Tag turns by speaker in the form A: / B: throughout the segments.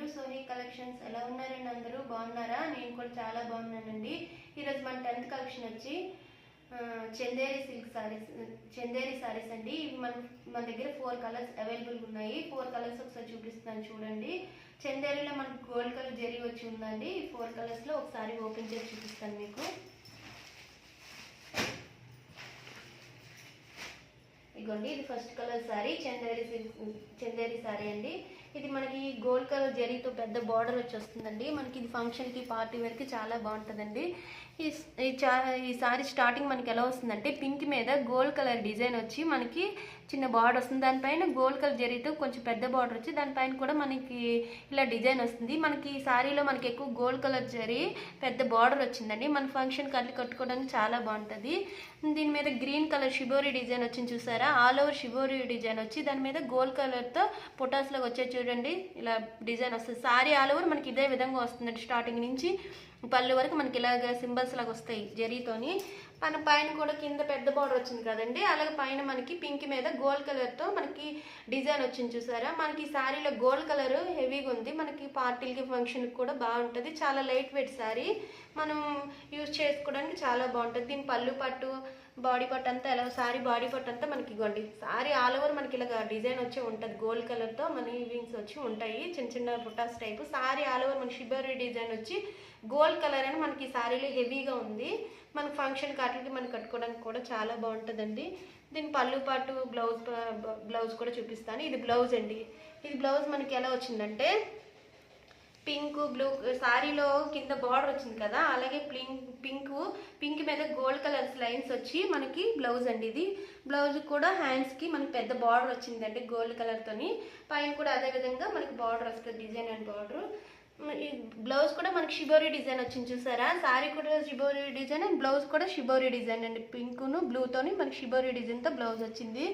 A: To సోహీ collections. ఎలా ఉన్నారండి అందరూ? బాగున్నారా? నేను కూడా చాలా బాగున్నానండి. ఈరోజు మన 10th కలెక్షన్ వచ్చి చందేరి సిల్క్ సారీస్, చందేరి సారీస్ అండి. ఇవి మన దగ్గర 4 కలర్స్ అవైలబుల్ ఉన్నాయి. 4 కలర్స్ ఒకసారి చూపిస్తున్నాను చూడండి. చందేరిలో మనకు గోల్డ్ కలర్ జరీ వచ్చి ఉందండి. ఈ 4 కలర్స్లో ఒకసారి ఓపెన్ చేసి చూపిస్తాను మీకు. ఇదిగోండి, ఇది first colour sorry Chanderi sorry అండి. ఇది మనకి గోల్డ్ కలర్ జరీతో పెద్ద బార్డర్ వచ్చి వస్తుందండి. మనకి ఇది ఫంక్షన్కి పార్టీ వేర్కి చాలా బాగుంటుందండి. ఈ సారీ స్టార్టింగ్ మనకి ఎలా వస్తుందంటే పింక్ మీద గోల్డ్ కలర్ డిజైన్ వచ్చి మనకి చిన్న బార్డర్ వస్తుంది. దానిపైన గోల్డ్ కలర్ జరీతో కొంచెం పెద్ద బార్డర్ వచ్చి దానిపైన కూడా మనకి ఇలా డిజైన్ వస్తుంది. మనకి ఈ సారీలో మనకి ఎక్కువ గోల్డ్ కలర్ జరీ పెద్ద బార్డర్ వచ్చిందండి. మన ఫంక్షన్కి అట్లా కట్టుకోవడానికి చాలా బాగుంటుంది. దీని మీద గ్రీన్ కలర్ షిబోరి డిజైన్ వచ్చింది చూసారా? ఆల్ ఓవర్ షిబోరి డిజైన్ వచ్చి దాని మీద గోల్డ్ కలర్తో పొటాస్లో వచ్చే చూడండి ఇలా డిజైన్ వస్తుంది. సారీ ఆల్ ఓవర్ మనకి ఇదే విధంగా వస్తుందండి. స్టార్టింగ్ నుంచి పళ్ళు వరకు మనకి ఇలాగ సింబల్స్ లాగా వస్తాయి జరీతోని. మన పైన కూడా కింద పెద్ద బార్డర్ వచ్చింది కదండి, అలాగే పైన మనకి పింక్ మీద గోల్డ్ కలర్తో మనకి డిజైన్ వచ్చింది చూసారా? మనకి శారీలో గోల్డ్ కలర్ హెవీగా ఉంది. మనకి పార్టీలకి ఫంక్షన్కి కూడా బాగుంటుంది. చాలా లైట్ వెయిట్ శారీ, మనం యూజ్ చేసుకోవడానికి చాలా బాగుంటుంది. దీని పళ్ళు పట్టు బాడీ పట్టు అంతా ఎలా సారీ బాడీ పట్టు అంతా మనకి ఇవ్వండి. సారీ ఆల్ ఓవర్ మనకి ఇలాగ డిజైన్ వచ్చి ఉంటుంది. గోల్డ్ కలర్తో మన ఈవింగ్స్ వచ్చి ఉంటాయి, చిన్న చిన్న బుటాస్ టైపు. సారీ ఆల్ ఓవర్ మన షిబోరి డిజైన్ వచ్చి గోల్డ్ కలర్ అని మనకి సారీలో హెవీగా ఉంది. మన ఫంక్షన్ కాటికి మనం కట్టుకోవడానికి కూడా చాలా బాగుంటుందండి. దీని పళ్ళు పాటు బ్లౌజ్ కూడా చూపిస్తాను. ఇది బ్లౌజ్ అండి. ఇది బ్లౌజ్ మనకి ఎలా వచ్చిందంటే పింక్ బ్లూ సారీలో కింద బార్డర్ వచ్చింది కదా, అలాగే పింక్ మీద గోల్డ్ కలర్స్ లైన్స్ వచ్చి మనకి బ్లౌజ్ అండి. ఇది బ్లౌజ్ కూడా హ్యాండ్స్కి మనకి పెద్ద బార్డర్ వచ్చిందండి గోల్డ్ కలర్తోని. పైన కూడా అదే విధంగా మనకి బార్డర్ వస్తుంది, డిజైన్ అండ్ బార్డర్. ఈ బ్లౌజ్ కూడా మనకి షిబోరి డిజైన్ వచ్చింది చూసారా? సారీ కూడా షిబోరి డిజైన్ అండ్ బ్లౌజ్ కూడా షిబోరి డిజైన్ అండి. పింక్ను బ్లూతోని మనకి షిబోరి డిజైన్తో బ్లౌజ్ వచ్చింది.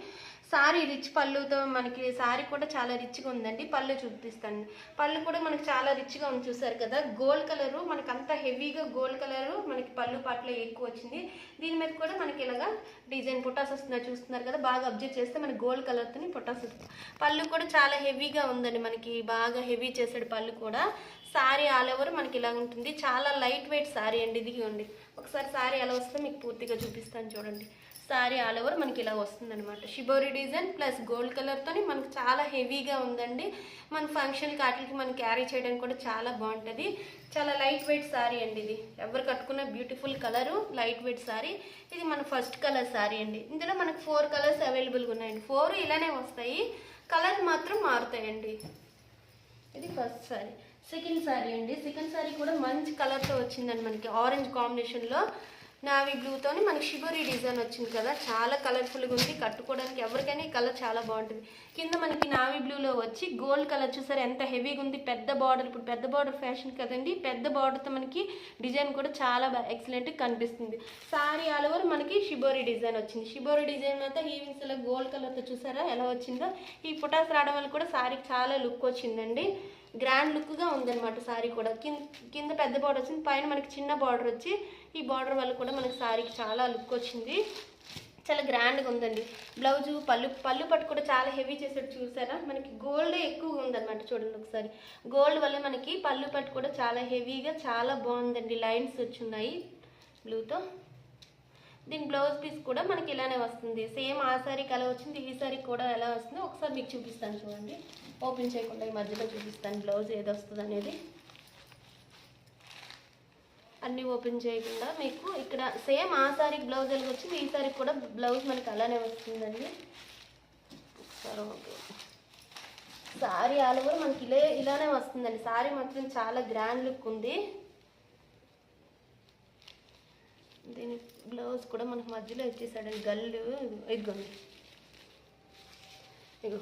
A: సారీ రిచ్ పళ్ళుతో మనకి సారీ కూడా చాలా రిచ్గా ఉందండి. పళ్ళు చూపిస్తాను. పళ్ళు కూడా మనకి చాలా రిచ్గా ఉంది చూసారు కదా? గోల్డ్ కలరు మనకి అంత హెవీగా గోల్డ్ కలరు మనకి పళ్ళు పాటలో ఎక్కువ వచ్చింది. దీని మీద కూడా మనకి ఇలాగా డిజైన్ పొటాస్ వస్తున్నారు చూస్తున్నారు కదా? బాగా అబ్జర్వ్ చేస్తే మనకి గోల్డ్ కలర్తో పొటాస్ వస్తుంది. పళ్ళు కూడా చాలా హెవీగా ఉందండి, మనకి బాగా హెవీ చేసాడు పళ్ళు కూడా. సారీ ఆల్ ఓవర్ మనకి ఇలా ఉంటుంది. చాలా లైట్ వెయిట్ సారీ అండి. ఇది ఇవ్వండి ఒకసారి సారీ ఎలా వస్తుందో మీకు పూర్తిగా చూపిస్తాను చూడండి. సారీ ఆల్ ఓవర్ మనకి ఇలా వస్తుంది అనమాట. షిబోరి డిజైన్ ప్లస్ గోల్డ్ కలర్తో మనకి చాలా హెవీగా ఉందండి. మన ఫంక్షన్ కాటికి మనం క్యారీ చేయడానికి కూడా చాలా బాగుంటుంది. చాలా లైట్ వెయిట్ సారీ అండి. ఇది ఎవరు కట్టుకున్న beautiful colour, light weight sorry. ఇది మన ఫస్ట్ కలర్ సారీ అండి. ఇందులో మనకు 4 కలర్స్ అవైలబుల్గా ఉన్నాయండి. 4 ఇలానే వస్తాయి, కలర్ మాత్రం మారుతాయండి. ఇది ఫస్ట్ సారీ. సెకండ్ సారీ అండి. సెకండ్ సారీ కూడా మంచి కలర్తో వచ్చిందండి. మనకి ఆరెంజ్ కాంబినేషన్లో నావీ బ్లూతోని మనకి షిబోరి డిజైన్ వచ్చింది కదా, చాలా కలర్ఫుల్గా ఉంది. కట్టుకోవడానికి ఎవరికైనా ఈ కలర్ చాలా బాగుంటుంది. కింద మనకి నావీ బ్లూలో వచ్చి గోల్డ్ కలర్ చూసారు ఎంత హెవీగా ఉంది. పెద్ద బార్డర్, ఇప్పుడు పెద్ద బార్డర్ ఫ్యాషన్ కదండి, పెద్ద బార్డర్తో మనకి డిజైన్ కూడా చాలా ఎక్సలెంట్గా కనిపిస్తుంది. సారీ ఆల్ ఓవర్ మనకి షిబోరి డిజైన్ వచ్చింది. షిబోరి డిజైన్ అంతా ఈవింగ్స్ ఇలా గోల్డ్ కలర్తో చూసారా ఎలా వచ్చిందో? ఈ పొటాస్ రావడం వల్ల కూడా సారీకి చాలా లుక్ వచ్చిందండి. గ్రాండ్ లుక్గా ఉందన్నమాట సారీ కూడా. కింద పెద్ద బార్డర్ వచ్చింది, పైన మనకి చిన్న బార్డర్ వచ్చి ఈ బార్డర్ వల్ల కూడా మనకి సారీకి చాలా లుక్ వచ్చింది. చాలా గ్రాండ్గా ఉందండి. బ్లౌజు పళ్ళు పట్టు కూడా చాలా హెవీ చేసేది చూసారా? మనకి గోల్డే ఎక్కువగా ఉందన్నమాట. చూడండి ఒకసారి, గోల్డ్ వల్ల మనకి పళ్ళు పట్టు కూడా చాలా హెవీగా చాలా బాగుందండి. లైన్స్ వచ్చి ఉన్నాయి బ్లూతో. దీని బ్లౌజ్ పీస్ కూడా మనకి ఇలానే వస్తుంది. సేమ్ ఆ సారీకి ఎలా వచ్చింది ఈ సారీకి కూడా ఎలా వస్తుందో ఒకసారి మీకు చూపిస్తాను చూడండి. ఓపెన్ చేయకుండా ఈ మధ్యలో చూపిస్తాను బ్లౌజ్ ఏది వస్తుంది అనేది. అన్నీ ఓపెన్ చేయకుండా మీకు ఇక్కడ సేమ్ ఆ సారీకి బ్లౌజ్ ఎలా వచ్చింది ఈ సారీకి కూడా బ్లౌజ్ మనకి అలానే వస్తుందండి. ఒకసారి ఓకే. సారీ ఆల్ ఓవర్ మనకి ఇలానే వస్తుందండి. సారీ మాత్రం చాలా గ్రాండ్ లుక్ ఉంది. దీని బ్లౌజ్ కూడా మనకు మధ్యలో ఇచ్చేసాడండి గల్లు. ఇదిగోండి, ఇగో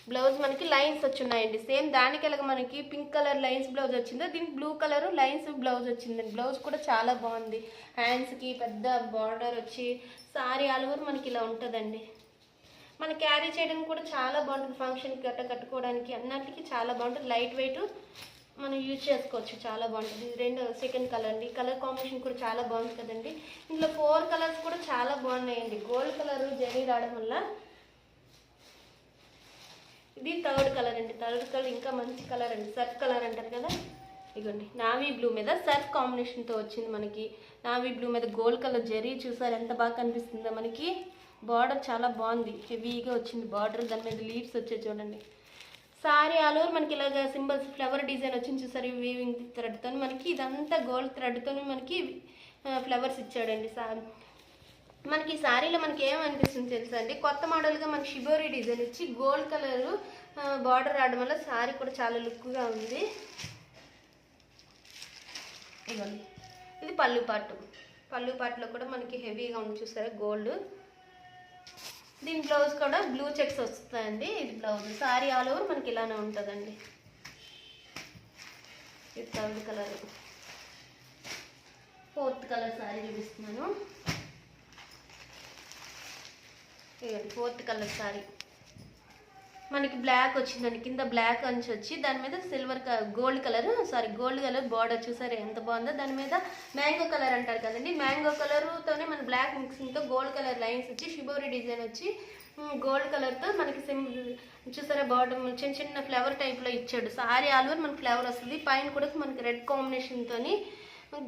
A: బ్లౌజ్ మనకి లైన్స్ వచ్చున్నాయండి. సేమ్ దానికి ఎలాగ మనకి పింక్ కలర్ లైన్స్ బ్లౌజ్ వచ్చిందో దీనికి బ్లూ కలర్ లైన్స్ బ్లౌజ్ వచ్చిందండి. బ్లౌజ్ కూడా చాలా బాగుంది. హ్యాండ్స్కి పెద్ద బార్డర్ వచ్చి సారీ ఆల్ ఓవర్ మనకి ఇలా ఉంటుందండి. మన క్యారీ చేయడానికి కూడా చాలా బాగుంటుంది. ఫంక్షన్కి గట్ట కట్టుకోవడానికి అన్నిటికీ చాలా బాగుంటుంది. లైట్ వెయిట్ మనం యూజ్ చేసుకోవచ్చు, చాలా బాగుంటుంది. ఇది సెకండ్ కలర్ అండి. కలర్ కాంబినేషన్ కూడా చాలా బాగుంది కదండి. ఇందులో 4 కలర్స్ కూడా చాలా బాగున్నాయండి. గోల్డ్ కలర్ జరీ రావడం వల్ల ఇది థర్డ్ కలర్ అండి. థర్డ్ కలర్ ఇంకా మంచి కలర్ అండి, సర్ఫ్ కలర్ అంటారు కదా. ఇదిగోండి నావీ బ్లూ మీద సర్ఫ్ కాంబినేషన్తో వచ్చింది మనకి. నావీ బ్లూ మీద గోల్డ్ కలర్ జరీ చూసారు ఎంత బాగా కనిపిస్తుందో మనకి. బార్డర్ చాలా బాగుంది, హెవీగా వచ్చింది బార్డర్. దాని మీద లీవ్స్ వచ్చాయి చూడండి. సారీ ఆల్ ఓవర్ మనకి ఇలాగ సింబల్స్ ఫ్లవర్ డిజైన్ వచ్చింది చూసారు, వీవింగ్ థ్రెడ్తో మనకి. ఇదంతా గోల్డ్ థ్రెడ్తో మనకి ఫ్లవర్స్ ఇచ్చాడండి. మనకి ఈ శారీలో మనకి ఏమనిపిస్తుంది తెలుసా అండి, కొత్త మోడల్గా మనకి షిబోరి డిజైన్ ఇచ్చి గోల్డ్ కలర్ బార్డర్ రావడం వల్ల శారీ కూడా చాలా లుక్గా ఉంది. ఇవ్వండి ఇది పళ్ళు పాటు. పళ్ళు పాటులో కూడా మనకి హెవీగా ఉంది చూసారా గోల్డ్. దీని బ్లౌజ్ కూడా బ్లూ చెక్స్ వస్తాయండి. ఇది బ్లౌజ్. శారీ ఆల్ ఓవర్ మనకి ఇలానే ఉంటుందండి. ఇది third colour. Fourth colour sari చూపిస్తున్నాను. ఇవ్వండి ఫోర్త్ కలర్ శారీ మనకి బ్లాక్ వచ్చిందండి. కింద బ్లాక్ అంచు వచ్చి దాని మీద సిల్వర్ గోల్డ్ కలర్ బార్డర్ చూసారు ఎంత బాగుందో. దాని మీద మ్యాంగో కలర్ అంటారు కదండి, మ్యాంగో కలర్తోనే మన బ్లాక్ మిక్సింగ్తో గోల్డ్ కలర్ లైన్స్ వచ్చి షిబోరి డిజైన్ వచ్చి గోల్డ్ కలర్తో మనకి చూసారా బార్డర్ చిన్న చిన్న ఫ్లవర్ టైప్లో ఇచ్చాడు. సారీ ఆల్ ఓవర్ మనకి ఫ్లవర్ వస్తుంది. పైన కూడా మనకి రెడ్ కాంబినేషన్తో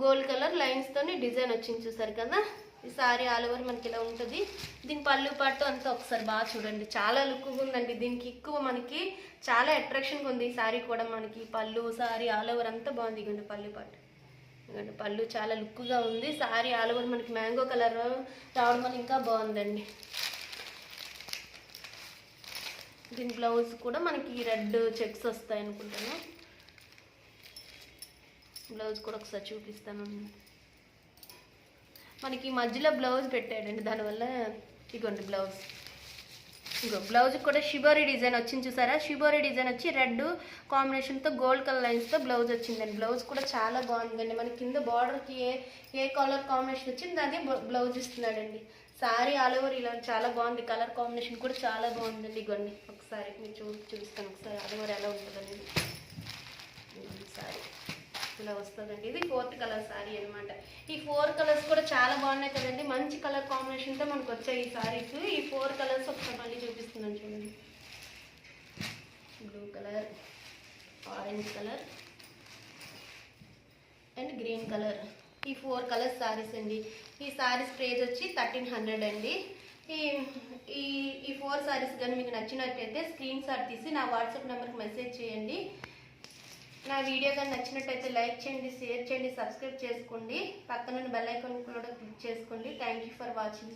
A: గోల్డ్ కలర్ లైన్స్తోని డిజైన్ వచ్చింది చూసారు కదా. ఈ సారీ ఆల్ ఓవర్ మనకి ఇలా ఉంటుంది. దీని పళ్ళు పాటు అంతా ఒకసారి బాగా చూడండి, చాలా లుక్గా ఉందండి. దీనికి ఎక్కువ మనకి చాలా అట్రాక్షన్గా ఉంది ఈ సారీ కూడా. మనకి పళ్ళు సారీ ఆల్ ఓవర్ అంతా బాగుంది. ఇవ్వండి పళ్ళు పాటు, ఇవ్వండి పళ్ళు చాలా లుక్గా ఉంది. సారీ ఆల్ ఓవర్ మనకి మ్యాంగో కలర్ రావడం వల్ల ఇంకా బాగుందండి. దీని బ్లౌజ్ కూడా మనకి రెడ్ చెక్స్ వస్తాయి అనుకుంటాను. బ్లౌజ్ కూడా ఒకసారి చూపిస్తాను. మనకి మధ్యలో బ్లౌజ్ పెట్టాడండి, దానివల్ల ఇగోండి బ్లౌజ్. ఇంకో బ్లౌజ్ కూడా షిబోరి డిజైన్ వచ్చింది చూసారా. షిబోరి డిజైన్ వచ్చి రెడ్ కాంబినేషన్తో గోల్డ్ కలర్ లైన్స్తో బ్లౌజ్ వచ్చిందండి. బ్లౌజ్ కూడా చాలా బాగుందండి. మనకి కింద బార్డర్కి ఏ కలర్ కాంబినేషన్ వచ్చింది అదే బ్లౌజ్ ఇస్తున్నాడండి. సారీ ఆల్ ఓవర్ ఇలా చాలా బాగుంది. కలర్ కాంబినేషన్ కూడా చాలా బాగుందండి. ఇగోండి ఒకసారి మీరు చూపిస్తాను ఒకసారి ఆల్ ఓవర్ ఎలా ఉంటుందండి. సారీ ఇలా వస్తుందండి. ఇది ఫోర్త్ కలర్ శారీ అనమాట. ఈ 4 కలర్స్ కూడా చాలా బాగున్నాయి కదండి. మంచి కలర్ కాంబినేషన్తో మనకు వచ్చాయి ఈ శారీస్. ఈ 4 కలర్స్ ఒకసారి మళ్ళీ చూపిస్తున్నాను చూడండి. Blue colour, orange colour and green colour. ఈ 4 కలర్స్ శారీస్ అండి. ఈ శారీస్ ప్రైస్ వచ్చి 1300 అండి. ఈ 4 శారీస్ కానీ మీకు నచ్చినట్టయితే స్క్రీన్ షాట్ తీసి నా వాట్సాప్ నెంబర్కి మెసేజ్ చేయండి. నా వీడియో కానీ నచ్చినట్టయితే లైక్ చేయండి, షేర్ చేయండి, సబ్స్క్రైబ్ చేసుకోండి. పక్కన బెల్ ఐకాన్ కూడా క్లిక్ చేసుకోండి. Thank you for watching.